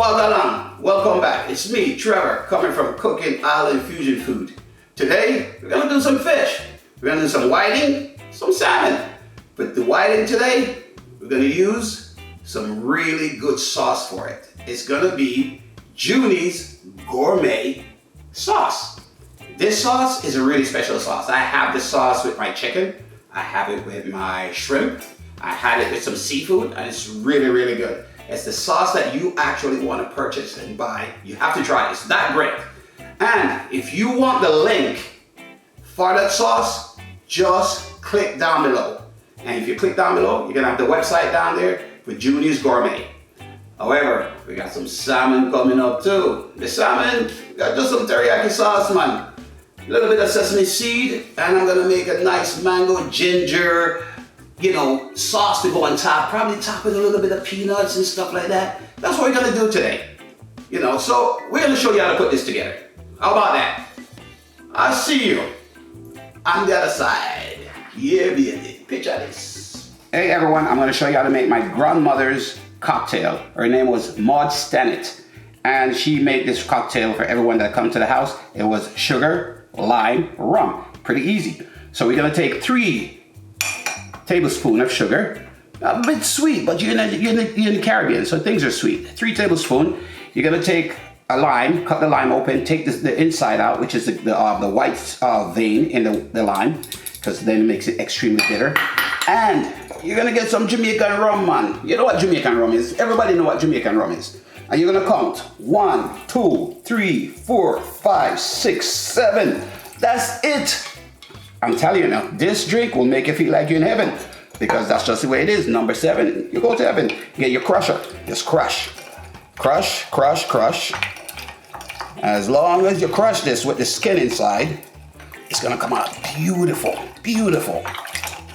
Wagalang, welcome back. It's me, Trevor, coming from Cooking Island Fusion Food. Today, we're gonna do some fish. We're gonna do some whiting, some salmon. But the whiting today, we're gonna use some really good sauce for it. It's gonna be Junie's Gourmet Sauce. This sauce is a really special sauce. I have this sauce with my chicken. I have it with my shrimp. I had it with some seafood, and it's really, really good. It's the sauce that you actually want to purchase and buy. You have to try it. It's that great. And if you want the link for that sauce, just click down below. And if you click down below, you're gonna have the website down there for Junie's Gourmet. However, we got some salmon coming up too. The salmon, we got just some teriyaki sauce, man. A little bit of sesame seed, and I'm gonna make a nice mango ginger, sauce to go on top. Probably top with a little bit of peanuts and stuff like that. That's what we're gonna do today. So we're gonna show you how to put this together. How about that? I'll see you on the other side. Yeah, baby. Picture this. Hey everyone, I'm gonna show you how to make my grandmother's cocktail. Her name was Maud Stennett, and she made this cocktail for everyone that come to the house. It was sugar, lime, rum. Pretty easy. So we're gonna take 3 tablespoons of sugar. A bit sweet, but you're in the Caribbean, so things are sweet. 3 tablespoons. You're gonna take a lime, cut the lime open, take the inside out, which is the white vein in the lime, because then it makes it extremely bitter. And you're gonna get some Jamaican rum, man. You know what Jamaican rum is. Everybody know what Jamaican rum is. And you're gonna count 1, 2, 3, 4, 5, 6, 7. That's it. I'm telling you now, this drink will make you feel like you're in heaven, because that's just the way it is. Number 7, you go to heaven. You get your crusher. Just crush. Crush, crush, crush. As long as you crush this with the skin inside, it's gonna come out beautiful, beautiful.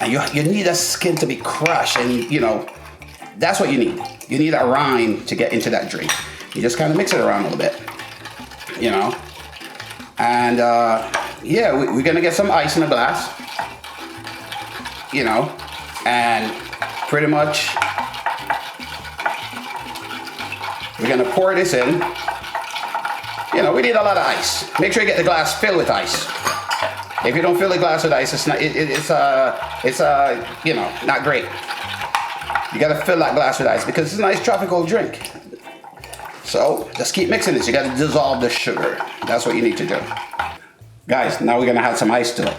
And you need that skin to be crushed, and that's what you need. You need a rind to get into that drink. You just kind of mix it around a little bit, And yeah, we're gonna get some ice in a glass, and pretty much we're gonna pour this in. We need a lot of ice. Make sure you get the glass filled with ice. If you don't fill the glass with ice, it's not not great. You gotta fill that glass with ice because it's a nice tropical drink. So just keep mixing this. You gotta dissolve the sugar. That's what you need to do. Guys, now we're gonna add some ice to it.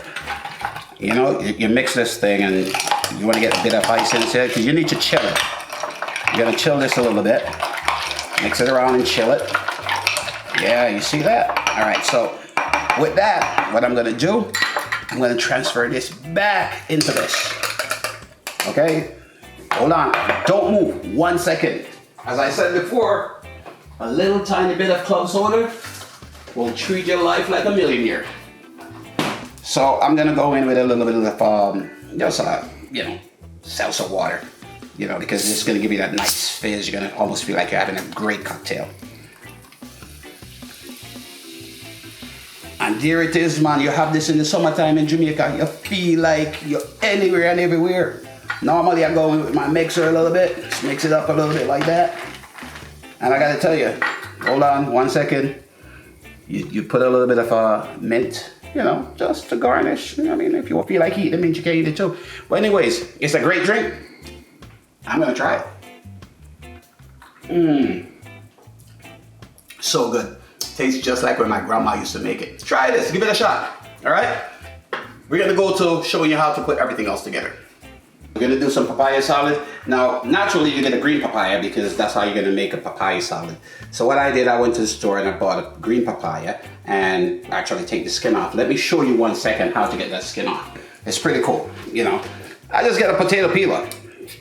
You mix this thing and you wanna get a bit of ice into it because you need to chill it. You're gonna chill this a little bit. Mix it around and chill it. Yeah, you see that? All right, so with that, what I'm gonna do, I'm gonna transfer this back into this. Okay? Hold on, don't move, 1 second. As I said before, a little tiny bit of club soda will treat your life like a millionaire. So I'm gonna go in with a little bit of seltzer water, because it's gonna give you that nice fizz. You're gonna almost feel like you're having a great cocktail. And there it is, man. You have this in the summertime in Jamaica. You feel like you're anywhere and everywhere. Normally I go in with my mixer a little bit, just mix it up a little bit like that. And I gotta tell you, hold on 1 second. You put a little bit of mint, just to garnish. If you feel like eating the mint, you can eat it too. But anyways, it's a great drink. I'm gonna try it. So good. Tastes just like when my grandma used to make it. Try this, give it a shot, all right? We're gonna go to showing you how to put everything else together. We're gonna do some papaya salad. Now, naturally you get a green papaya because that's how you're gonna make a papaya salad. So what I did, I went to the store and I bought a green papaya and actually take the skin off. Let me show you 1 second how to get that skin off. It's pretty cool, I just get a potato peeler.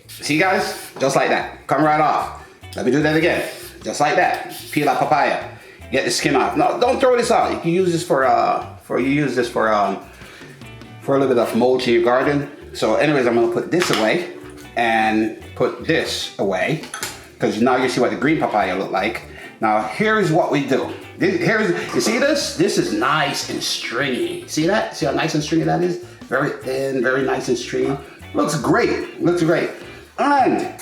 See guys, just like that, come right off. Let me do that again, just like that. Peel out papaya. Get the skin off. No, don't throw this out. You can use this for a little bit of mulch in your garden. So anyways, I'm gonna put this away and put this away because now you see what the green papaya look like. Now here's what we do. You see this? This is nice and stringy. See that? See how nice and stringy that is? Very thin, very nice and stringy. Looks great, looks great. And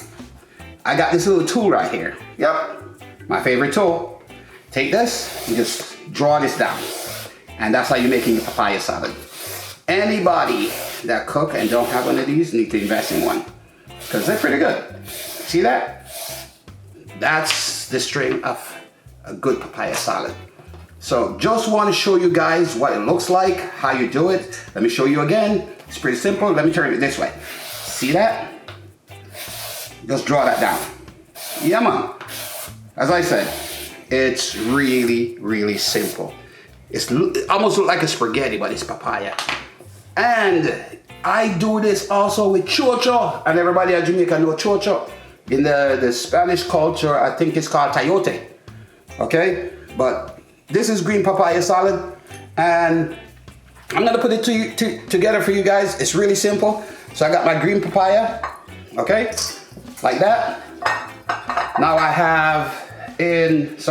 I got this little tool right here. Yep. my favorite tool. Take this and just draw this down. And that's how you're making your papaya salad. Anybody that cook and don't have one of these need to invest in one, because they're pretty good. See that? That's the strength of a good papaya salad. So just want to show you guys what it looks like, how you do it. Let me show you again. It's pretty simple. Let me turn it this way. See that? Just draw that down. Yeah, man. As I said, it's really, really simple. It almost looks like a spaghetti, but it's papaya. And I do this also with chocho, and everybody at Jamaica know chocho. In the Spanish culture, I think it's called chayote. Okay? But this is green papaya salad, and I'm gonna put it together for you guys. It's really simple. So I got my green papaya, okay? Like that. Now I have in this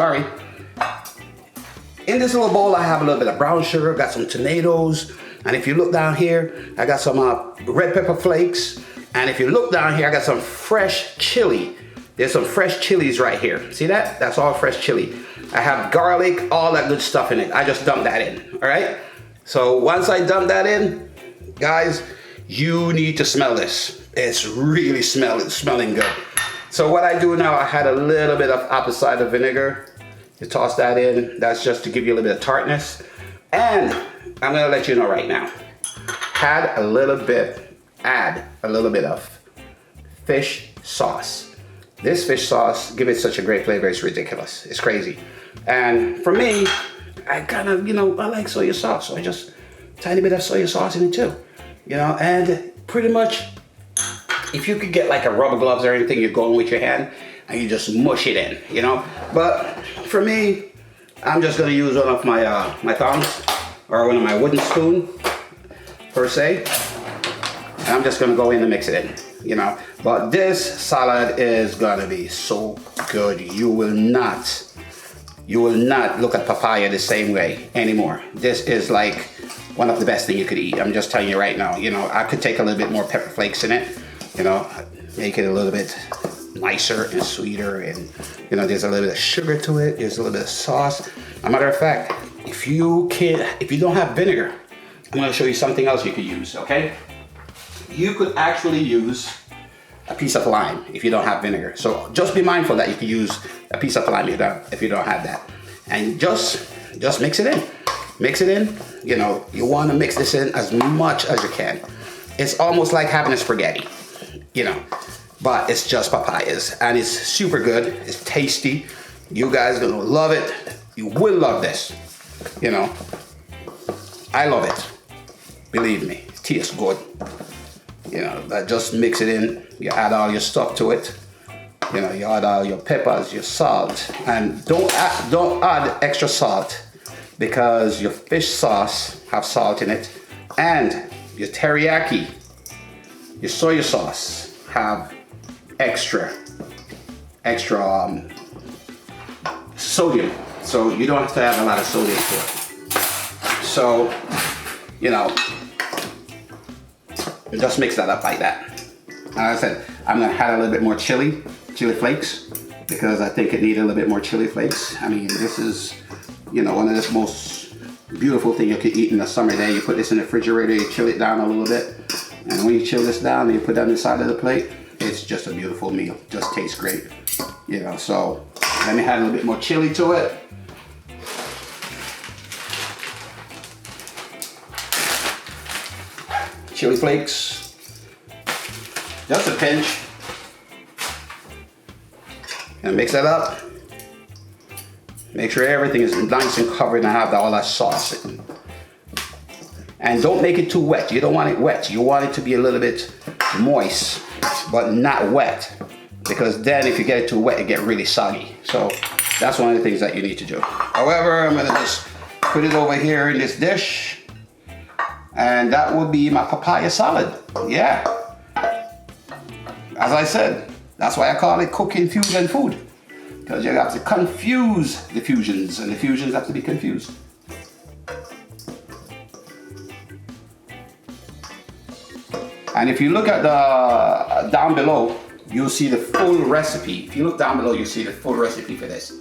little bowl, I have a little bit of brown sugar, got some tomatoes, and if you look down here, I got some red pepper flakes, and if you look down here, I got some fresh chili. There's some fresh chilies right here. See that? That's all fresh chili. I have garlic, all that good stuff in it. I just dumped that in, all right? So once I dump that in, guys, you need to smell this. It's really smelling good. So what I do now, I had a little bit of apple cider vinegar. You toss that in. That's just to give you a little bit of tartness. And I'm gonna let you know right now, add a little bit of fish sauce. This fish sauce gives it such a great flavor, it's ridiculous. It's crazy. And for me, I kind of, I like soy sauce, so I just tiny bit of soy sauce in it too. And pretty much, if you could get like a rubber gloves or anything, you're going with your hand and you just mush it in, But for me, I'm just gonna use one of my tongs or one of my wooden spoon per se. And I'm just gonna go in and mix it in, But this salad is gonna be so good. You will not look at papaya the same way anymore. This is like one of the best things you could eat. I'm just telling you right now. I could take a little bit more pepper flakes in it, make it a little bit nicer and sweeter, and there's a little bit of sugar to it, there's a little bit of sauce. As a matter of fact, if you don't have vinegar, I'm gonna show you something else you could use, okay? You could actually use a piece of lime if you don't have vinegar. So just be mindful that you can use a piece of lime if you don't have that. And just mix it in. Mix it in, you wanna mix this in as much as you can. It's almost like having a spaghetti, but it's just papayas, and it's super good, it's tasty. You guys are gonna love it. You will love this, I love it. Believe me, it tastes good. Just mix it in, you add all your stuff to it. You add all your peppers, your salt, and don't add extra salt, because your fish sauce have salt in it, and your teriyaki, your soy sauce have extra sodium, so you don't have to add a lot of sodium to it. So just mix that up like that. Like I said, I'm gonna add a little bit more chili flakes, because I think it needs a little bit more chili flakes. I mean, this is one of the most beautiful thing you could eat in the summer day. You put this in the refrigerator, you chill it down a little bit, and when you chill this down and you put that on the side of the plate, it's just a beautiful meal. Just tastes great. So let me add a little bit more chili to it. Chili flakes, just a pinch, and mix that up. Make sure everything is nice and covered and have all that sauce in. And don't make it too wet. You don't want it wet. You want it to be a little bit moist, but not wet, because then if you get it too wet, it gets really soggy. So that's one of the things that you need to do. However, I'm gonna just put it over here in this dish, and that will be my papaya salad. Yeah. As I said, that's why I call it cooking fusion food, because you have to confuse the fusions, and the fusions have to be confused. And if you look at the down below, you'll see the full recipe. If you look down below, you'll see the full recipe for this.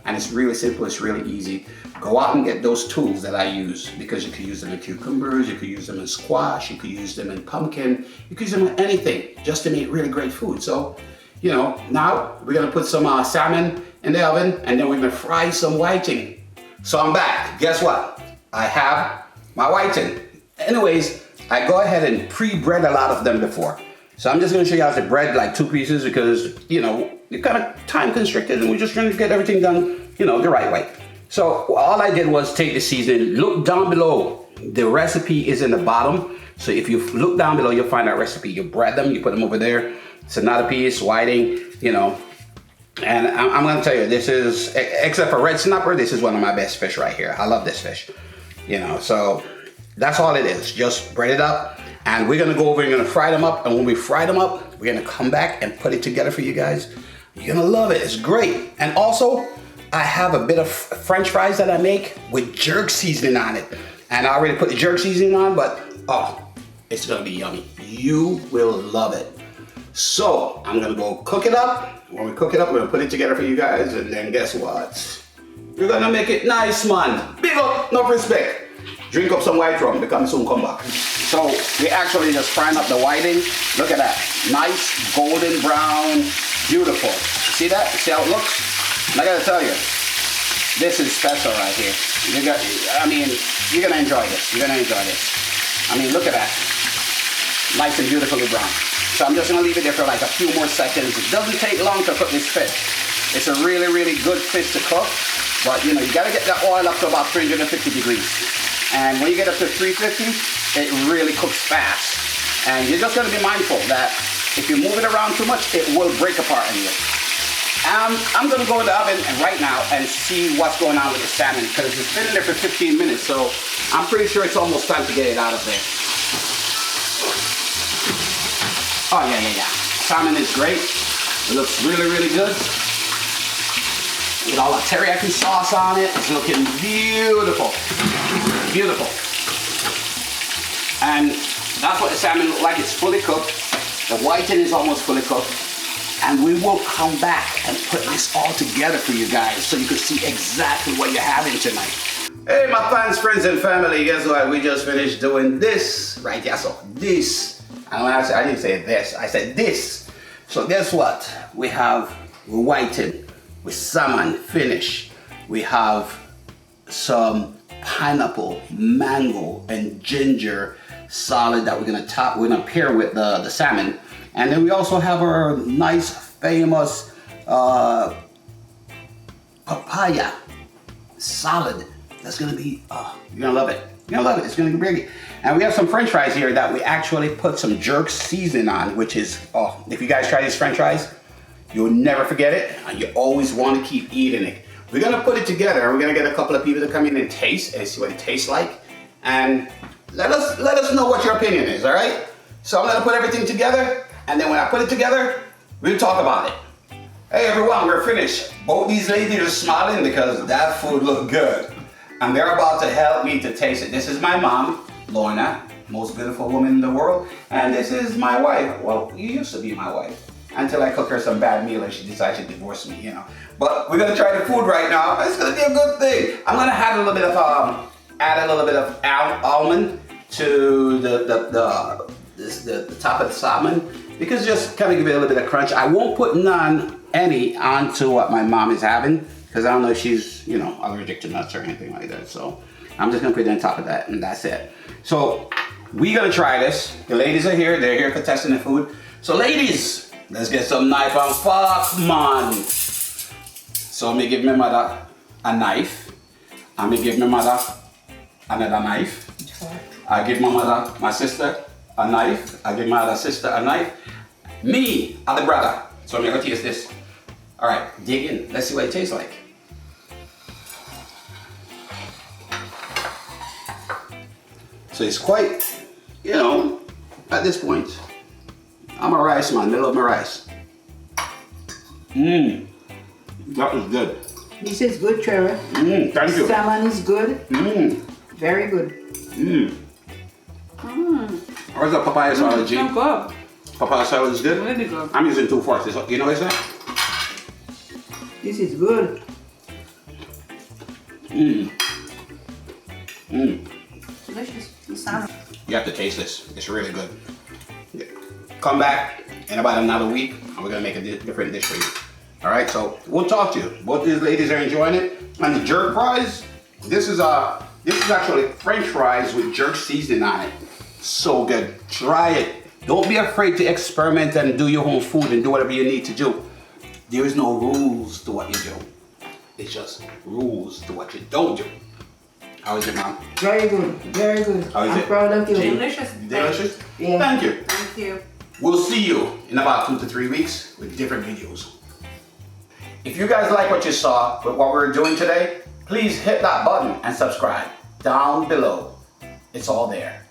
And it's really simple, it's really easy. Go out and get those tools that I use, because you can use them in cucumbers, you could use them in squash, you could use them in pumpkin, you could use them in anything, just to make really great food. So, you know, now we're gonna put some salmon in the oven, and then we're gonna fry some whiting. So I'm back. Guess what? I have my whiting. Anyways, I go ahead and pre-bread a lot of them before. So I'm just gonna show you how to bread like 2 pieces, because, you know, you're kind of time constricted and we're just trying to get everything done, you know, the right way. So all I did was take the seasoning. Look down below. The recipe is in the bottom. So if you look down below, you'll find that recipe. You bread them, you put them over there. It's another piece, whiting, you know. And I'm gonna tell you, this is, except for red snapper, this is one of my best fish right here. I love this fish, you know. So that's all it is. Just bread it up. And we're gonna go over and gonna fry them up. And when we fry them up, we're gonna come back and put it together for you guys. You're gonna love it, it's great. And also, I have a bit of French fries that I make with jerk seasoning on it. And I already put the jerk seasoning on, but oh, it's gonna be yummy. You will love it. So, I'm gonna go cook it up. When we cook it up, we're gonna put it together for you guys, and then guess what? We're gonna make it nice, man. Big up, no respect. Drink up some white rum, because I'm soon come back. So, we actually just frying up the whiting. Look at that, nice golden brown, beautiful. See that? See how it looks? And I gotta tell you, this is special right here. You're gonna enjoy this. You're gonna enjoy this. I mean, look at that. Nice and beautifully brown. So I'm just gonna leave it there for like a few more seconds. It doesn't take long to cook this fish. It's a really, really good fish to cook. But you know, you gotta get that oil up to about 350 degrees. And when you get up to 350, it really cooks fast. And you're just gonna be mindful that if you move it around too much, it will break apart on you. I'm gonna go in the oven right now and see what's going on with the salmon, because it's been in there for 15 minutes, so I'm pretty sure it's almost time to get it out of there. Oh yeah. Salmon is great. It looks really, really good. With all the teriyaki sauce on it, it's looking beautiful. Beautiful. And that's what the salmon looks like. It's fully cooked. The whiting is almost fully cooked. And we will come back and put this all together for you guys so you can see exactly what you're having tonight. Hey, my fans, friends, and family, guess what? We just finished doing this, right? Yeah, so this. And when I didn't say this, I said this. So guess what? We have whiting with salmon finish. We have some pineapple, mango, and ginger salad that we're gonna pair with the salmon. And then we also have our nice, famous papaya salad. That's gonna be, you're gonna love it. You're gonna love it, it's gonna be big. And we have some French fries here that we actually put some jerk seasoning on, which is, if you guys try these French fries, you'll never forget it, and you always wanna keep eating it. We're gonna put it together, and we're gonna get a couple of people to come in and taste and see what it tastes like. And let us know what your opinion is, all right? So I'm gonna put everything together, and then when I put it together, we'll talk about it. Hey everyone, we're finished. Both these ladies are smiling because that food looked good. And they're about to help me to taste it. This is my mom, Lorna, most beautiful woman in the world. And this is my wife. Well, you used to be my wife. Until I cook her some bad meal and she decides to divorce me, you know. But we're gonna try the food right now. It's gonna be a good thing. I'm gonna add a little bit of almond to the top of the salmon, because just kind of give it a little bit of crunch. I won't put any onto what my mom is having, because I don't know if she's, you know, allergic to nuts or anything like that. So I'm just gonna put it on top of that, and that's it. So we're gonna try this. The ladies are here. They're here for testing the food. So ladies, let's get some knife and fork, man. So I'm gonna give my mother a knife. I'm gonna give my mother another knife. I give my sister a knife. I give my other sister a knife. Me, other brother. So I'm gonna taste this. All right, dig in. Let's see what it tastes like. So it's quite, you know, at this point, I'm a rice man. I love my rice. That was good. This is good, Trevor. Thank you. Salmon is good. Very good. Where's the papaya salad, G? So good. Papaya salad is good? Really good. I'm using 2 forks. You know what is that? This is good. Delicious. The salmon. You have to taste this. It's really good. Come back in about another week and we're gonna make a different dish for you. All right, so we'll talk to you. Both these ladies are enjoying it. And the jerk fries, this is actually French fries with jerk seasoning on it. So good. Try it. Don't be afraid to experiment and do your own food and do whatever you need to do. There is no rules to what you do. It's just rules to what you don't do. How is it, Mom? Very good. Very good. How is I'm it? proud of you. Jane? Delicious. Delicious? Yeah. Thank you. Thank you. We'll see you in about 2 to 3 weeks with different videos. If you guys like what you saw with what we're doing today, please hit that button and subscribe down below. It's all there.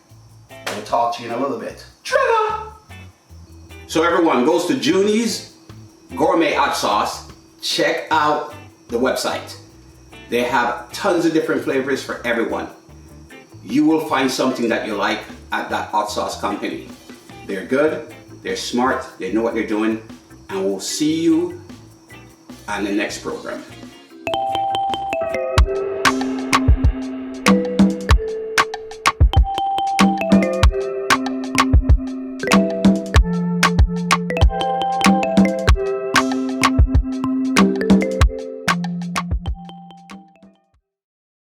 We'll talk to you in a little bit. Trevor! So everyone goes to Junie's Gourmet Hot Sauce. Check out the website. They have tons of different flavors for everyone. You will find something that you like at that hot sauce company. They're good, they're smart, they know what they're doing, and we'll see you on the next program.